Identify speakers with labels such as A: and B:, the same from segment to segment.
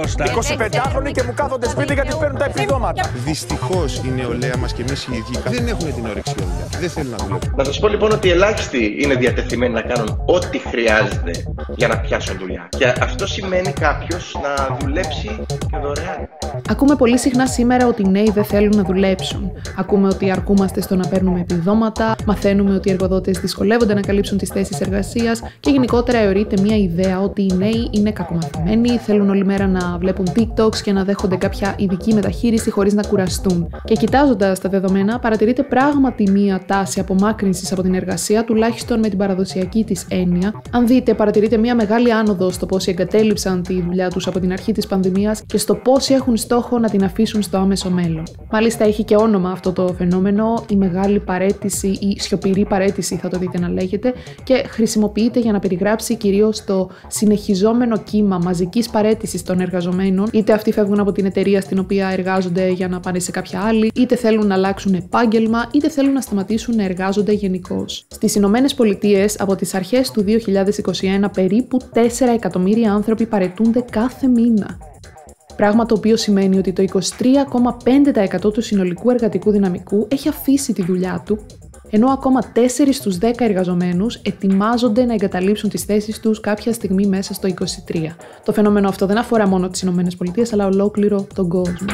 A: 25χρονοι και μου κάθονται σπίτι γιατί παίρνουν τα επιδόματα.
B: Δυστυχώς η νεολαία μας και εμείς οι ίδιοι δεν έχουν την όρεξη για δουλειά. Δεν θέλουν να δουλεύουν.
C: Να σας πω λοιπόν ότι ελάχιστοι είναι διατεθειμένοι να κάνουν ό,τι χρειάζεται για να πιάσουν δουλειά. Και αυτό σημαίνει κάποιος να δουλέψει και δωρεάν.
D: Ακούμε πολύ συχνά σήμερα ότι οι νέοι δεν θέλουν να δουλέψουν. Ακούμε ότι αρκούμαστε στο να παίρνουμε επιδόματα, μαθαίνουμε ότι οι εργοδότες δυσκολεύονται να καλύψουν τις θέσεις εργασίας και γενικότερα αιωρείται μια ιδέα ότι οι νέοι είναι κακομαθημένοι, θέλουν όλη μέρα να βλέπουν TikToks και να δέχονται κάποια ειδική μεταχείριση χωρίς να κουραστούν. Και κοιτάζοντας τα δεδομένα, παρατηρείται πράγματι μια τάση απομάκρυνσης από την εργασία, τουλάχιστον με την παραδοσιακή της έννοια. Αν δείτε, παρατηρείται μια μεγάλη άνοδο στο πόσοι εγκατέλειψαν τη δουλειά τους από την αρχή της πανδημίας και στο πόσοι έχουν στόχο να την αφήσουν στο άμεσο μέλλον. Μάλιστα, έχει και όνομα αυτό το φαινόμενο, η μεγάλη παραίτηση ή σιωπηρή παραίτηση, θα το δείτε να λέγεται, και χρησιμοποιείται για να περιγράψει κυρίως το συνεχιζόμενο κύμα μαζικής παραίτησης των εργαζομένων, είτε αυτοί φεύγουν από την εταιρεία στην οποία εργάζονται για να πάνε σε κάποια άλλη, είτε θέλουν να αλλάξουν επάγγελμα, είτε θέλουν να σταματήσουν να εργάζονται γενικώς. Στις Ηνωμένες Πολιτείες, από τις αρχές του 2021, περίπου 4 εκατομμύρια άνθρωποι παραιτούνται κάθε μήνα. Πράγμα το οποίο σημαίνει ότι το 23,5% του συνολικού εργατικού δυναμικού έχει αφήσει τη δουλειά του, ενώ ακόμα 4 στους 10 εργαζομένους ετοιμάζονται να εγκαταλείψουν τις θέσεις τους κάποια στιγμή μέσα στο 2023. Το φαινόμενο αυτό δεν αφορά μόνο τις ΗΠΑ, αλλά ολόκληρο τον κόσμο.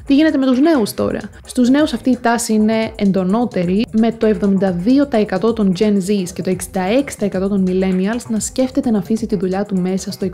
D: Τι γίνεται με τους νέους τώρα? Στους νέους αυτή η τάση είναι εντονότερη, με το 72% των Gen Zs και το 66% των Millennials να σκέφτεται να αφήσει τη δουλειά του μέσα στο 2023.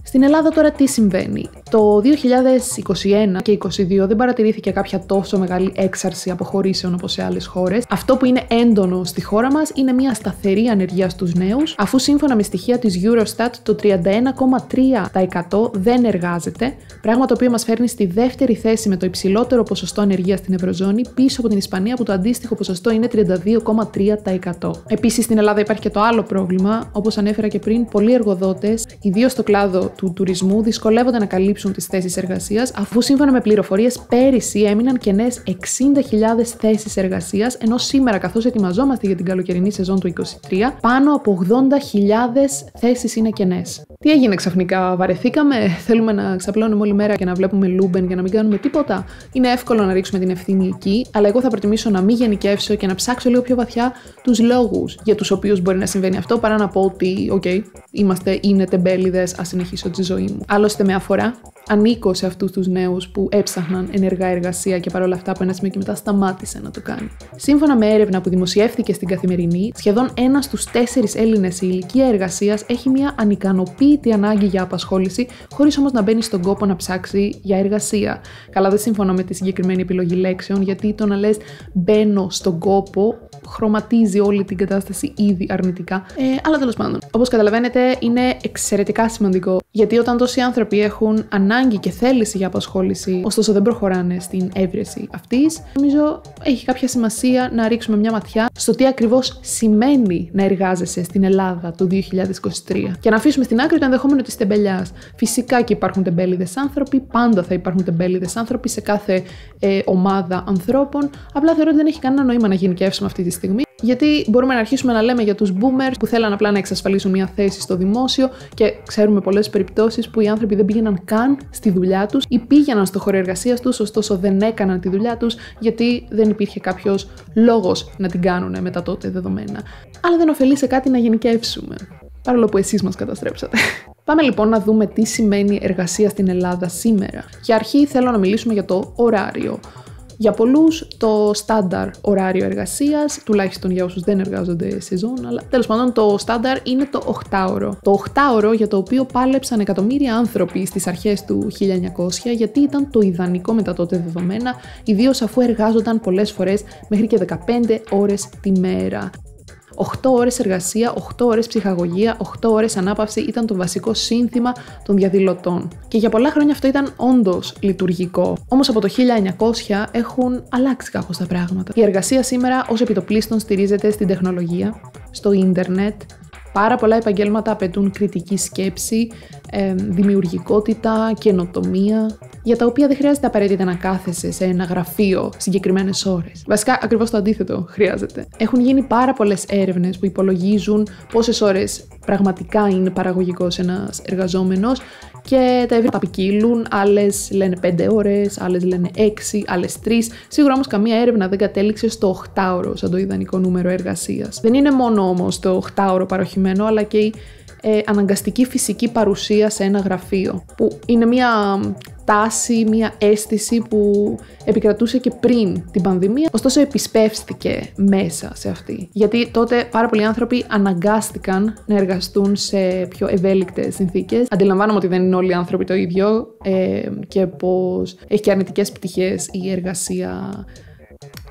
D: Στην Ελλάδα τώρα τι συμβαίνει? Το 2021 και 2022 δεν παρατηρήθηκε κάποια τόσο μεγάλη έξαρση αποχωρήσεων όπως σε άλλες χώρες. Αυτό που είναι έντονο στη χώρα μας είναι μια σταθερή ανεργία στους νέους, αφού σύμφωνα με στοιχεία της Eurostat το 31,3% δεν εργάζεται, πράγμα το οποίο μας φέρνει στη δεύτερη θέση με το υψηλότερο ποσοστό ανεργίας στην Ευρωζώνη, πίσω από την Ισπανία που το αντίστοιχο ποσοστό είναι 32,3%. Επίσης στην Ελλάδα υπάρχει και το άλλο πρόβλημα, όπως ανέφερα και πριν, πολλοί εργοδότες, ιδίως στο κλάδο του τουρισμού, δυσκολεύονται να καλύψουν τις θέσεις εργασίας, αφού σύμφωνα με πληροφορίες πέρυσι έμειναν κενές 60.000 θέσεις εργασίας, ενώ σήμερα, καθώς ετοιμαζόμαστε για την καλοκαιρινή σεζόν του 2023, πάνω από 80.000 θέσεις είναι κενές. Τι έγινε ξαφνικά? Βαρεθήκαμε? Θέλουμε να ξαπλώνουμε όλη μέρα και να βλέπουμε Λούμπεν για να μην κάνουμε τίποτα? Είναι εύκολο να ρίξουμε την ευθύνη εκεί, αλλά εγώ θα προτιμήσω να μην γενικεύσω και να ψάξω λίγο πιο βαθιά τους λόγους για τους οποίους μπορεί να συμβαίνει αυτό, παρά να πω ότι, είναι τεμπέληδες, ας συνεχίσω τη ζωή μου. Άλλωστε, με αφορά. Ανήκω σε αυτούς τους νέους που έψαχναν ενεργά εργασία και παρόλα αυτά από ένα σημείο και μετά σταμάτησε να το κάνει. Σύμφωνα με έρευνα που δημοσιεύτηκε στην Καθημερινή, σχεδόν 1 στους 4 Έλληνες σε ηλικία εργασίας έχει μια ανικανοποίητη ανάγκη για απασχόληση, χωρίς όμως να μπαίνει στον κόπο να ψάξει για εργασία. Καλά, δεν συμφωνώ με τη συγκεκριμένη επιλογή λέξεων, γιατί το να λες μπαίνω στον κόπο χρωματίζει όλη την κατάσταση ήδη αρνητικά. Αλλά τέλος πάντων, όπως καταλαβαίνετε, είναι εξαιρετικά σημαντικό, γιατί όταν τόσοι άνθρωποι έχουν ανάγκη και θέληση για απασχόληση, ωστόσο δεν προχωράνε στην έβρεση αυτής, νομίζω έχει κάποια σημασία να ρίξουμε μια ματιά στο τι ακριβώς σημαίνει να εργάζεσαι στην Ελλάδα του 2023 και να αφήσουμε στην άκρη το ενδεχόμενο της τεμπελιάς. Φυσικά και υπάρχουν τεμπέληδες άνθρωποι, πάντα θα υπάρχουν τεμπέληδες άνθρωποι σε κάθε ομάδα ανθρώπων. Απλά θεωρώ ότι δεν έχει κανένα νόημα να γενικεύσουμε αυτή τη στιγμή. Γιατί μπορούμε να αρχίσουμε να λέμε για τους boomers που θέλαν απλά να εξασφαλίσουν μια θέση στο δημόσιο και ξέρουμε πολλές περιπτώσεις που οι άνθρωποι δεν πήγαιναν καν στη δουλειά τους ή πήγαιναν στο χώρο εργασίας τους, ωστόσο δεν έκαναν τη δουλειά τους γιατί δεν υπήρχε κάποιος λόγος να την κάνουν με τα τότε δεδομένα. Αλλά δεν ωφελεί σε κάτι να γενικεύσουμε, παρόλο που εσείς μας καταστρέψατε. Πάμε λοιπόν να δούμε τι σημαίνει εργασία στην Ελλάδα σήμερα. Για αρχή θέλω να μιλήσουμε για το ωράριο. Για πολλούς το στάνταρ ωράριο εργασίας, τουλάχιστον για όσους δεν εργάζονται σεζόν, αλλά τέλος πάντων το στάνταρ είναι το 8ωρο. Το 8ωρο για το οποίο πάλεψαν εκατομμύρια άνθρωποι στις αρχές του 1900, γιατί ήταν το ιδανικό με τα τότε δεδομένα, ιδίως αφού εργάζονταν πολλές φορές μέχρι και 15 ώρες τη μέρα. 8 ώρες εργασία, 8 ώρες ψυχαγωγία, 8 ώρες ανάπαυση ήταν το βασικό σύνθημα των διαδηλωτών. Και για πολλά χρόνια αυτό ήταν όντως λειτουργικό. Όμως από το 1900 έχουν αλλάξει κάπως τα πράγματα. Η εργασία σήμερα ως επιτοπλίστων στηρίζεται στην τεχνολογία, στο ίντερνετ. Πάρα πολλά επαγγέλματα απαιτούν κριτική σκέψη, δημιουργικότητα, καινοτομία, για τα οποία δεν χρειάζεται απαραίτητα να κάθεσαι σε ένα γραφείο συγκεκριμένες ώρες. Βασικά, ακριβώς το αντίθετο χρειάζεται. Έχουν γίνει πάρα πολλές έρευνες που υπολογίζουν πόσες ώρες πραγματικά είναι παραγωγικός ένας εργαζόμενος και τα ευρήματα ποικίλουν, άλλες λένε 5 ώρες, άλλες λένε 6, άλλες 3. Σίγουρα όμως καμία έρευνα δεν κατέληξε στο 8ωρο σαν το ιδανικό νούμερο εργασίας. Δεν είναι μόνο όμως το 8ωρο παροχημένο, αλλά και η αναγκαστική φυσική παρουσία σε ένα γραφείο, που είναι μια τάση, μια αίσθηση που επικρατούσε και πριν την πανδημία, ωστόσο επισπεύστηκε μέσα σε αυτή. Γιατί τότε πάρα πολλοί άνθρωποι αναγκάστηκαν να εργαστούν σε πιο ευέλικτες συνθήκες. Αντιλαμβάνομαι ότι δεν είναι όλοι οι άνθρωποι το ίδιο και πως έχει και αρνητικές πτυχές η εργασία,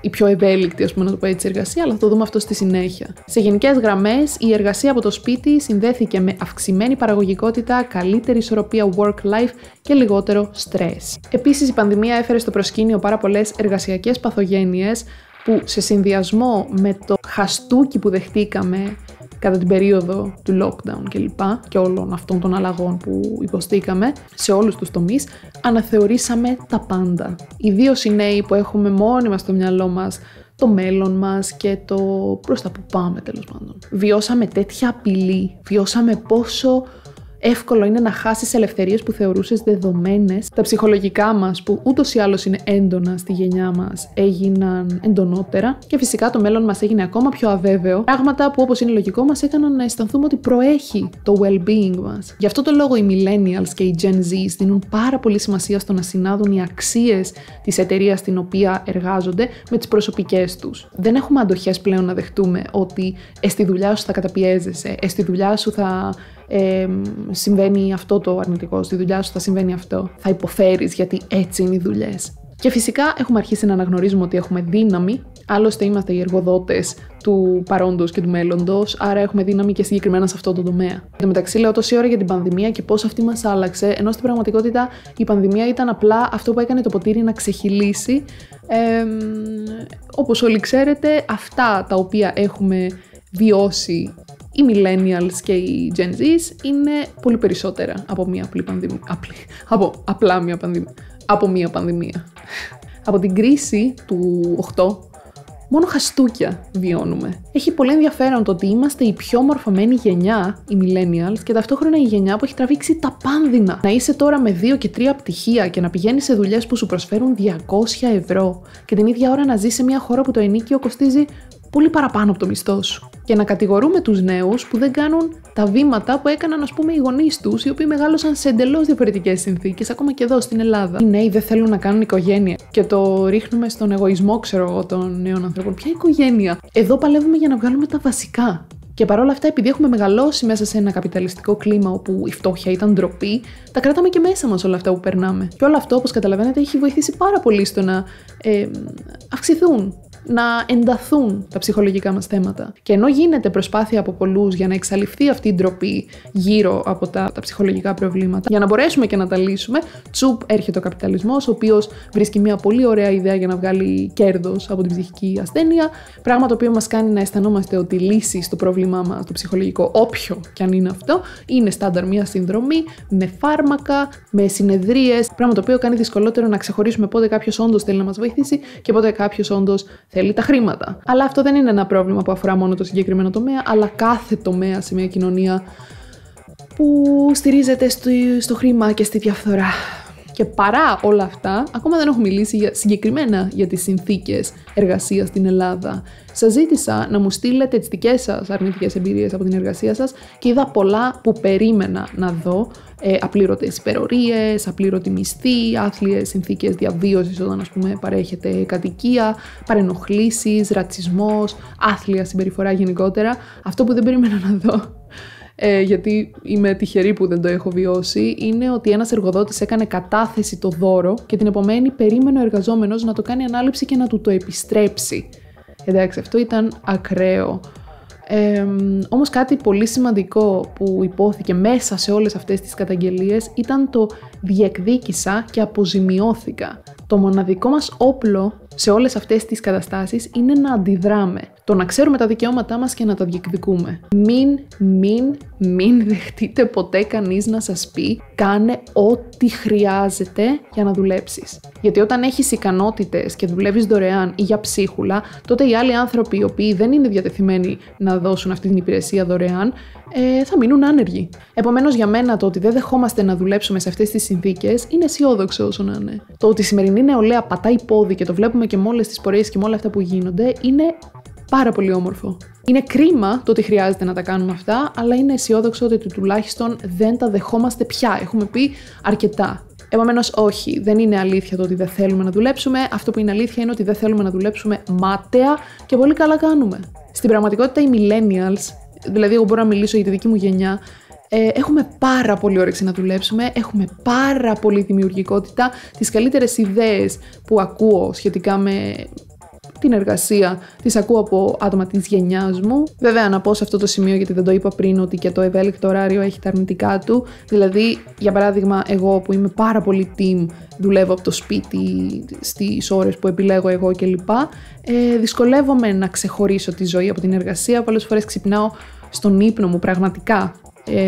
D: η πιο ευέλικτη, ας πούμε, να το πω έτσι, εργασία, αλλά θα το δούμε αυτό στη συνέχεια. Σε γενικές γραμμές, η εργασία από το σπίτι συνδέθηκε με αυξημένη παραγωγικότητα, καλύτερη ισορροπία work-life και λιγότερο στρες. Επίσης, η πανδημία έφερε στο προσκήνιο πάρα πολλές εργασιακές παθογένειες που σε συνδυασμό με το χαστούκι που δεχτήκαμε κατά την περίοδο του lockdown και όλων αυτών των αλλαγών που υποστήκαμε σε όλους τους τομείς, αναθεωρήσαμε τα πάντα. Ιδίως οι νέοι που έχουμε μόνοι μας στο μυαλό μας το μέλλον μας και το προς τα που πάμε, τέλος πάντων. Βιώσαμε τέτοια απειλή, βιώσαμε πόσο εύκολο είναι να χάσεις ελευθερίες που θεωρούσες δεδομένες. Τα ψυχολογικά μας, που ούτως ή άλλως είναι έντονα στη γενιά μας, έγιναν εντονότερα και φυσικά το μέλλον μας έγινε ακόμα πιο αβέβαιο. Πράγματα που, όπως είναι λογικό, μας έκαναν να αισθανθούμε ότι προέχει το well-being μας. Γι' αυτό το λόγο οι millennials και οι Gen Zs δίνουν πάρα πολύ σημασία στο να συνάδουν οι αξίες της εταιρείας στην οποία εργάζονται με τις προσωπικές τους. Δεν έχουμε αντοχές πλέον να δεχτούμε ότι στη δουλειά σου θα καταπιέζεσαι, στη δουλειά σου θα συμβαίνει αυτό το αρνητικό, στη δουλειά σου θα συμβαίνει αυτό. Θα υποφέρεις γιατί έτσι είναι οι δουλειές. Και φυσικά έχουμε αρχίσει να αναγνωρίζουμε ότι έχουμε δύναμη, άλλωστε είμαστε οι εργοδότες του παρόντος και του μέλλοντος, άρα έχουμε δύναμη και συγκεκριμένα σε αυτό το τομέα. Εν τω μεταξύ, λέω τόση ώρα για την πανδημία και πώς αυτή μας άλλαξε, ενώ στην πραγματικότητα η πανδημία ήταν απλά αυτό που έκανε το ποτήρι να ξεχυλήσει. Όπως όλοι ξέρετε, αυτά τα οποία έχουμε βιώσει οι millennials και οι Gen Zs είναι πολύ περισσότερα από μια απλή πανδημία. Από μια πανδημία. Από την κρίση του 8, μόνο χαστούκια βιώνουμε. Έχει πολύ ενδιαφέρον το ότι είμαστε η πιο μορφωμένη γενιά, οι millennials, και ταυτόχρονα η γενιά που έχει τραβήξει τα πάνδυνα. Να είσαι τώρα με 2 και 3 πτυχία και να πηγαίνεις σε δουλειές που σου προσφέρουν 200 ευρώ και την ίδια ώρα να ζεις σε μια χώρα που το ενίκιο κοστίζει πολύ παραπάνω από το μισθό σου. Και να κατηγορούμε τους νέους που δεν κάνουν τα βήματα που έκαναν, ας πούμε, οι γονείς τους, οι οποίοι μεγάλωσαν σε εντελώς διαφορετικές συνθήκες, ακόμα και εδώ στην Ελλάδα. Οι νέοι δεν θέλουν να κάνουν οικογένεια και το ρίχνουμε στον εγωισμό, ξέρω εγώ, των νέων ανθρώπων. Ποια οικογένεια? Εδώ παλεύουμε για να βγάλουμε τα βασικά. Και παρόλα αυτά, επειδή έχουμε μεγαλώσει μέσα σε ένα καπιταλιστικό κλίμα όπου η φτώχεια ήταν ντροπή, τα κρατάμε και μέσα μας όλα αυτά που περνάμε. Και όλο αυτό, όπως καταλαβαίνετε, έχει βοηθήσει πάρα πολύ στο να αυξηθούν, να ενταθούν τα ψυχολογικά μας θέματα. Και ενώ γίνεται προσπάθεια από πολλούς για να εξαλειφθεί αυτή η ντροπή γύρω από τα ψυχολογικά προβλήματα, για να μπορέσουμε και να τα λύσουμε, τσουπ έρχεται ο καπιταλισμός, ο οποίος βρίσκει μια πολύ ωραία ιδέα για να βγάλει κέρδος από την ψυχική ασθένεια, πράγμα το οποίο μας κάνει να αισθανόμαστε ότι η λύση στο πρόβλημά μας, το ψυχολογικό, όποιο κι αν είναι αυτό, είναι στάνταρ μια συνδρομή με φάρμακα, με συνεδρίες, πράγμα το οποίο κάνει δυσκολότερο να ξεχωρίσουμε πότε κάποιος όντως θέλει να μας βοηθήσει και πότε κάποιος όντως θέλει τα χρήματα. Αλλά αυτό δεν είναι ένα πρόβλημα που αφορά μόνο το συγκεκριμένο τομέα, αλλά κάθε τομέα σε μια κοινωνία που στηρίζεται στο χρήμα και στη διαφθορά. Και παρά όλα αυτά, ακόμα δεν έχω μιλήσει συγκεκριμένα για τις συνθήκες εργασίας στην Ελλάδα. Σας ζήτησα να μου στείλετε τις δικές σας αρνητικές εμπειρίες από την εργασία σας και είδα πολλά που περίμενα να δω. Απλήρωτες υπερορίες, απλήρωτη μισθή, άθλιες συνθήκες διαβίωσης όταν, ας πούμε, παρέχεται κατοικία, παρενοχλήσεις, ρατσισμός, άθλια συμπεριφορά γενικότερα. Αυτό που δεν περίμενα να δω, γιατί είμαι τυχερή που δεν το έχω βιώσει, είναι ότι ένας εργοδότης έκανε κατάθεση το δώρο και την επομένη περίμενε ο εργαζόμενος να το κάνει ανάληψη και να του το επιστρέψει. Εντάξει, αυτό ήταν ακραίο. Όμως κάτι πολύ σημαντικό που υπόθηκε μέσα σε όλες αυτές τις καταγγελίες ήταν το διεκδίκησα και αποζημιώθηκα. Το μοναδικό μας όπλο σε όλες αυτές τις καταστάσεις είναι να αντιδράμε. Το να ξέρουμε τα δικαιώματά μας και να τα διεκδικούμε. Μην δεχτείτε ποτέ κανείς να σας πει κάνε ό,τι χρειάζεται για να δουλέψεις. Γιατί όταν έχεις ικανότητες και δουλεύεις δωρεάν ή για ψίχουλα, τότε οι άλλοι άνθρωποι οι οποίοι δεν είναι διατεθειμένοι να δώσουν αυτή την υπηρεσία δωρεάν, θα μείνουν άνεργοι. Επομένως, για μένα το ότι δεν δεχόμαστε να δουλέψουμε σε αυτές τις συνθήκες είναι αισιόδοξο όσο να είναι. Το ότι η σημερινή νεολαία πατάει πόδι και το βλέπουμε και με όλες τις πορείες και με όλα αυτά που γίνονται είναι πάρα πολύ όμορφο. Είναι κρίμα το ότι χρειάζεται να τα κάνουμε αυτά, αλλά είναι αισιόδοξο ότι τουλάχιστον δεν τα δεχόμαστε πια. Έχουμε πει αρκετά. Επομένως, όχι, δεν είναι αλήθεια το ότι δεν θέλουμε να δουλέψουμε. Αυτό που είναι αλήθεια είναι ότι δεν θέλουμε να δουλέψουμε μάταια και πολύ καλά κάνουμε. Στην πραγματικότητα, οι millennials, δηλαδή, εγώ μπορώ να μιλήσω για τη δική μου γενιά, έχουμε πάρα πολύ όρεξη να δουλέψουμε, έχουμε πάρα πολύ δημιουργικότητα. Τις καλύτερες ιδέες που ακούω σχετικά με την εργασία τις ακούω από άτομα της γενιάς μου. Βέβαια, να πω σε αυτό το σημείο, γιατί δεν το είπα πριν, ότι και το ευέλικτο ωράριο έχει τα αρνητικά του. Δηλαδή, για παράδειγμα, εγώ που είμαι πάρα πολύ team, δουλεύω από το σπίτι στις ώρες που επιλέγω εγώ κλπ. Δυσκολεύομαι να ξεχωρίσω τη ζωή από την εργασία. Πολλές φορές ξυπνάω στον ύπνο μου πραγματικά,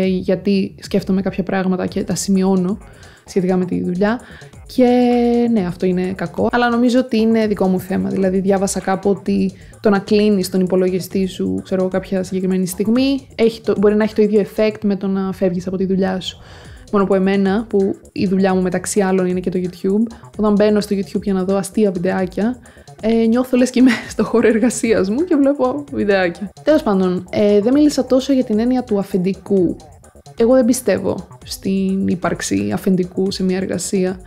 D: γιατί σκέφτομαι κάποια πράγματα και τα σημειώνω σχετικά με τη δουλειά. Και ναι, αυτό είναι κακό, αλλά νομίζω ότι είναι δικό μου θέμα. Δηλαδή, διάβασα κάπου ότι το να κλείνεις τον υπολογιστή σου, ξέρω, κάποια συγκεκριμένη στιγμή, μπορεί να έχει το ίδιο effect με το να φεύγεις από τη δουλειά σου. Μόνο που εμένα, που η δουλειά μου μεταξύ άλλων είναι και το YouTube, όταν μπαίνω στο YouTube για να δω αστεία βιντεάκια, νιώθω λες και είμαι στο χώρο εργασίας μου και βλέπω βιντεάκια. Τέλος πάντων, δεν μίλησα τόσο για την έννοια του αφεντικού. Εγώ δεν πιστεύω στην ύπαρξη αφεντικού σε μια εργασία.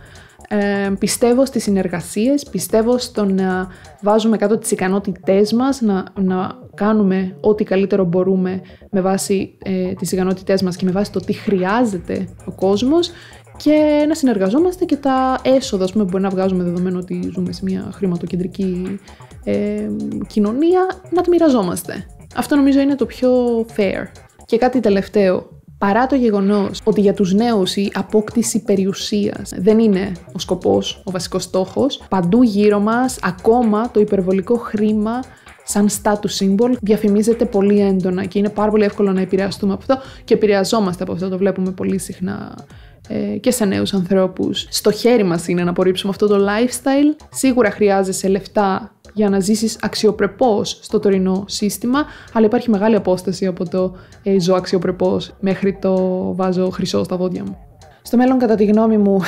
D: Πιστεύω στις συνεργασίες, πιστεύω στο να βάζουμε κάτω τις ικανότητές μας, να κάνουμε ό,τι καλύτερο μπορούμε με βάση τις ικανότητές μας και με βάση το τι χρειάζεται ο κόσμος και να συνεργαζόμαστε και τα έσοδα που μπορεί να βγάζουμε, δεδομένου ότι ζούμε σε μια χρηματοκεντρική κοινωνία, να τα μοιραζόμαστε. Αυτό νομίζω είναι το πιο fair. Και κάτι τελευταίο. Παρά το γεγονός ότι για τους νέους η απόκτηση περιουσίας δεν είναι ο σκοπός, ο βασικός στόχος, παντού γύρω μας ακόμα το υπερβολικό χρήμα σαν status symbol διαφημίζεται πολύ έντονα και είναι πάρα πολύ εύκολο να επηρεαστούμε από αυτό και επηρεαζόμαστε από αυτό, το βλέπουμε πολύ συχνά και σε νέους ανθρώπους. Στο χέρι μας είναι να απορρίψουμε αυτό το lifestyle. Σίγουρα χρειάζεσαι λεφτά για να ζήσεις αξιοπρεπώς στο τωρινό σύστημα, αλλά υπάρχει μεγάλη απόσταση από το ζω αξιοπρεπώς μέχρι το βάζω χρυσό στα δόντια μου. Στο μέλλον, κατά τη γνώμη μου,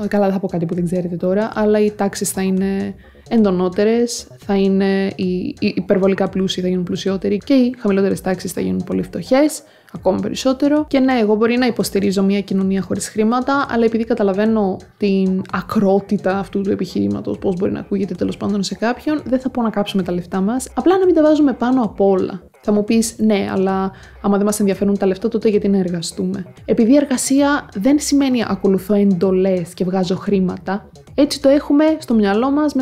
D: καλά δεν θα πω κάτι που δεν ξέρετε τώρα, αλλά οι τάξεις θα είναι εντονότερες, θα είναι οι υπερβολικά πλούσιοι θα γίνουν πλουσιότεροι και οι χαμηλότερες τάξεις θα γίνουν πολύ φτωχές, ακόμα περισσότερο. Και ναι, εγώ μπορεί να υποστηρίζω μια κοινωνία χωρίς χρήματα, αλλά επειδή καταλαβαίνω την ακρότητα αυτού του επιχειρήματος, πώς μπορεί να ακούγεται τέλος πάντων σε κάποιον, δεν θα πω να κάψουμε τα λεφτά μας, απλά να μην τα βάζουμε πάνω απ' όλα. Θα μου πεις, ναι, αλλά άμα δεν μας ενδιαφέρουν τα λεφτά, τότε γιατί να εργαστούμε. Επειδή η εργασία δεν σημαίνει ακολουθώ εντολές και βγάζω χρήματα, έτσι το έχουμε στο μυαλό μας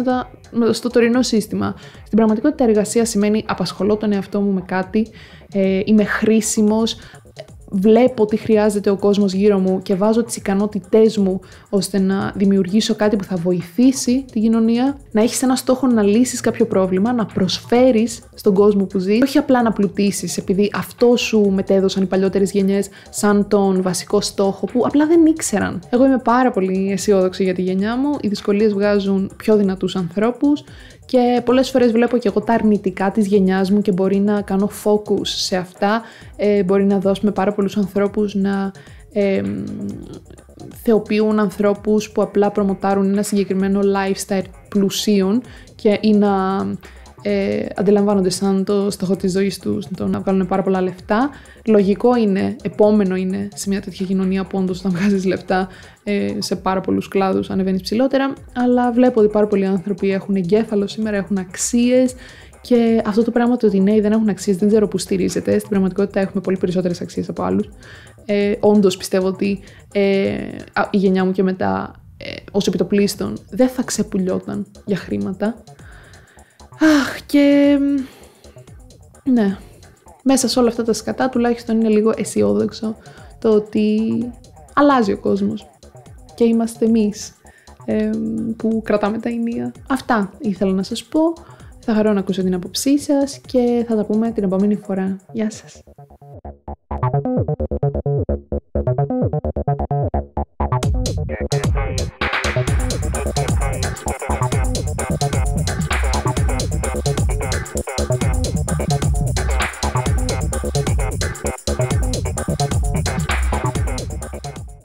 D: στο τωρινό σύστημα. Στην πραγματικότητα, εργασία σημαίνει απασχολώ τον εαυτό μου με κάτι, είμαι χρήσιμος, βλέπω τι χρειάζεται ο κόσμος γύρω μου και βάζω τις ικανότητές μου ώστε να δημιουργήσω κάτι που θα βοηθήσει την κοινωνία, να έχεις ένα στόχο να λύσεις κάποιο πρόβλημα, να προσφέρεις στον κόσμο που ζει, όχι απλά να πλουτίσεις επειδή αυτό σου μετέδωσαν οι παλιότερες γενιές σαν τον βασικό στόχο που απλά δεν ήξεραν. Εγώ είμαι πάρα πολύ αισιόδοξη για τη γενιά μου, οι δυσκολίες βγάζουν πιο δυνατούς ανθρώπους και πολλές φορές βλέπω και εγώ τα αρνητικά της γενιάς μου και μπορεί να κάνω focus σε αυτά, μπορεί να δώσουμε πάρα πολλούς ανθρώπους να θεοποιούν ανθρώπους που απλά προμοτάρουν ένα συγκεκριμένο lifestyle πλουσίων ή να αντιλαμβάνονται σαν το στόχο της ζωής τους το να βγάλουν πάρα πολλά λεφτά. Λογικό είναι, επόμενο είναι σε μια τέτοια κοινωνία που όντως όταν βγάζεις λεφτά σε πάρα πολλούς κλάδους ανεβαίνεις ψηλότερα, αλλά βλέπω ότι πάρα πολλοί άνθρωποι έχουν εγκέφαλο σήμερα, έχουν αξίες και αυτό το πράγμα το ότι οι νέοι δεν έχουν αξίες δεν ξέρω που στηρίζεται. Στην πραγματικότητα έχουμε πολύ περισσότερες αξίες από άλλους. Όντως πιστεύω ότι η γενιά μου και μετά ως επιτοπλίστων δεν θα ξεπουλιόταν για χρήματα. Αχ, και ναι, μέσα σε όλα αυτά τα σκατά τουλάχιστον είναι λίγο αισιόδοξο το ότι αλλάζει ο κόσμος και είμαστε εμείς που κρατάμε τα ενία. Αυτά ήθελα να σας πω. Θα χαρώ να ακούσω την άποψή σας και θα τα πούμε την επόμενη φορά. Γεια σας!